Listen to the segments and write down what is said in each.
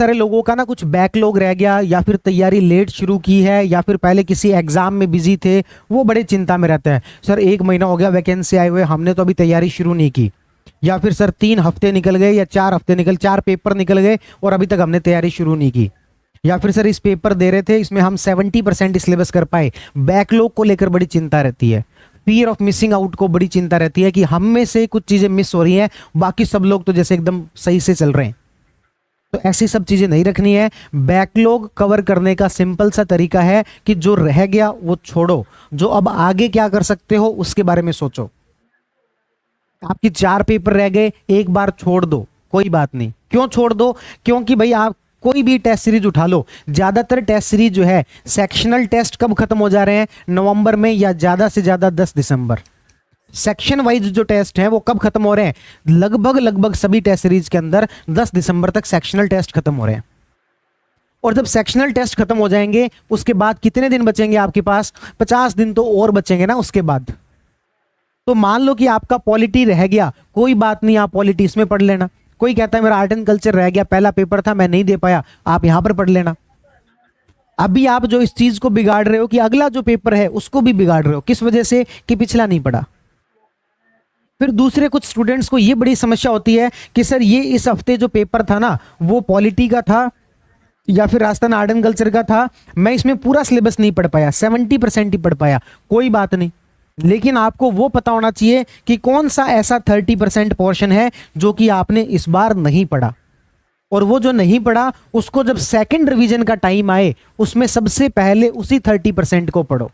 सारे लोगों का ना कुछ बैकलॉग रह गया, या फिर तैयारी लेट शुरू की है, या फिर पहले किसी एग्जाम में बिजी थे, वो बड़े चिंता में रहते हैं। सर 1 महीना हो गया वैकेंसी आए हुए, हमने तो अभी तैयारी शुरू नहीं की। या फिर सर 3 हफ्ते निकल गए या 4 हफ्ते 4 पेपर निकल गए और अभी तक हमने तैयारी शुरू नहीं की। या फिर सर इस पेपर दे रहे थे, इसमें हम 70% सिलेबस कर पाए। बैकलॉग को लेकर बड़ी चिंता रहती है। फियर ऑफ मिसिंग आउट को बड़ी चिंता रहती है कि हम में से कुछ चीजें मिस हो रही हैं, बाकी सब लोग तो जैसे एकदम सही से चल रहे हैं। तो ऐसी सब चीजें नहीं रखनी है। बैकलॉग कवर करने का सिंपल सा तरीका है कि जो रह गया वो छोड़ो, जो अब आगे क्या कर सकते हो उसके बारे में सोचो। आपकी 4 पेपर रह गए, एक बार छोड़ दो, कोई बात नहीं। क्यों छोड़ दो? क्योंकि भाई आप कोई भी टेस्ट सीरीज उठा लो, ज्यादातर टेस्ट सीरीज जो है, सेक्शनल टेस्ट कब खत्म हो जा रहे हैं? नवंबर में, या ज्यादा से ज्यादा 10 दिसंबर। सेक्शन वाइज जो टेस्ट हैं वो कब खत्म हो रहे हैं? लगभग सभी टेस्ट सीरीज के अंदर 10 दिसंबर तक सेक्शनल टेस्ट खत्म हो रहे हैं। और जब सेक्शनल टेस्ट खत्म हो जाएंगे, उसके बाद कितने दिन बचेंगे आपके पास? 50 दिन तो और बचेंगे ना उसके बाद। तो मान लो कि आपका पॉलिटी रह गया, कोई बात नहीं, आप पॉलिटी इसमें पढ़ लेना। कोई कहता है मेरा आर्ट एंड कल्चर रह गया, पहला पेपर था मैं नहीं दे पाया, आप यहां पर पढ़ लेना। अभी आप जो इस चीज को बिगाड़ रहे हो कि अगला जो पेपर है उसको भी बिगाड़ रहे हो। किस वजह से? कि पिछला नहीं पढ़ा। फिर दूसरे कुछ स्टूडेंट्स को ये बड़ी समस्या होती है कि सर ये इस हफ्ते जो पेपर था ना, वो पॉलिटी का था या फिर राजस्थान आर्ट एंड कल्चर का था, मैं इसमें पूरा सिलेबस नहीं पढ़ पाया, 70% ही पढ़ पाया। कोई बात नहीं, लेकिन आपको वो पता होना चाहिए कि कौन सा ऐसा 30% पोर्शन है जो कि आपने इस बार नहीं पढ़ा। और वो जो नहीं पढ़ा, उसको जब सेकंड रिवीजन का टाइम आए, उसमें सबसे पहले उसी 30% को पढ़ो।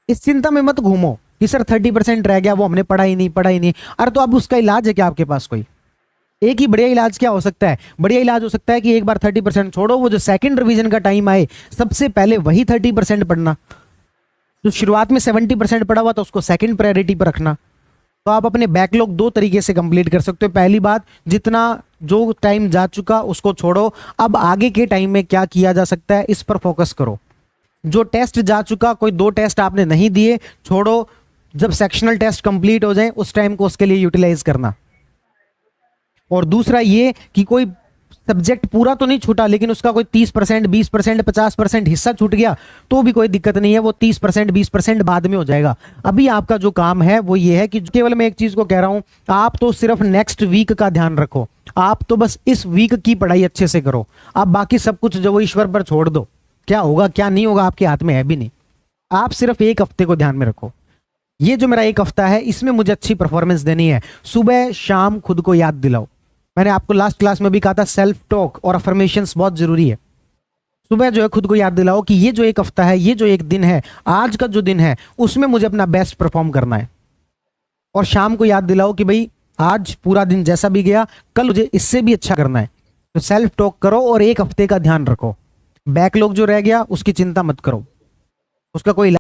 इस चिंता में मत घूमो कि सर 30% रह गया, वो हमने पढ़ा ही नहीं। अरे तो अब उसका इलाज है क्या आपके पास? कोई एक ही बढ़िया इलाज क्या हो सकता है? बढ़िया इलाज हो सकता है कि एक बार 30% छोड़ो, वो जो सेकंड रिवीजन का टाइम आए सबसे पहले वही 30% पढ़ना। जो शुरुआत में 70% पढ़ा हुआ था उसको सेकंड प्रायोरिटी पर रखना। तो आप अपने बैकलॉग 2 तरीके से कंप्लीट कर सकते हो। पहली बात, जितना जो टाइम जा चुका उसको छोड़ो, अब आगे के टाइम में क्या किया जा सकता है इस पर फोकस करो। जो टेस्ट जा चुका, कोई 2 टेस्ट आपने नहीं दिए, छोड़ो। जब सेक्शनल टेस्ट कंप्लीट हो जाए उस टाइम को उसके लिए यूटिलाइज करना। और दूसरा ये कि कोई सब्जेक्ट पूरा तो नहीं छूटा, लेकिन उसका कोई 30%, 20%, 50% हिस्सा छूट गया तो भी कोई दिक्कत नहीं है, वो 30%, 20% बाद में हो जाएगा। अभी आपका जो काम है वो ये है कि केवल मैं एक चीज को कह रहा हूं, आप तो सिर्फ नेक्स्ट वीक का ध्यान रखो। आप तो बस इस वीक की पढ़ाई अच्छे से करो। आप बाकी सब कुछ जो वो ईश्वर पर छोड़ दो। क्या होगा क्या नहीं होगा आपके हाथ में है भी नहीं। आप सिर्फ एक हफ्ते को ध्यान में रखो। ये जो मेरा एक हफ्ता है, इसमें मुझे अच्छी परफॉर्मेंस देनी है। सुबह शाम खुद को याद दिलाओ। मैंने आपको लास्ट क्लास में भी कहा था, सेल्फ टॉक और अफर्मेशंस बहुत जरूरी है। सुबह जो है खुद को याद दिलाओ कि ये जो एक हफ्ता है, ये जो एक दिन है, आज का जो दिन है, उसमें मुझे अपना बेस्ट परफॉर्म करना है। और शाम को याद दिलाओ कि भाई आज पूरा दिन जैसा भी गया, कल मुझे इससे भी अच्छा करना है। तो सेल्फ टॉक करो और एक हफ्ते का ध्यान रखो। बैकलॉग जो रह गया उसकी चिंता मत करो, उसका कोई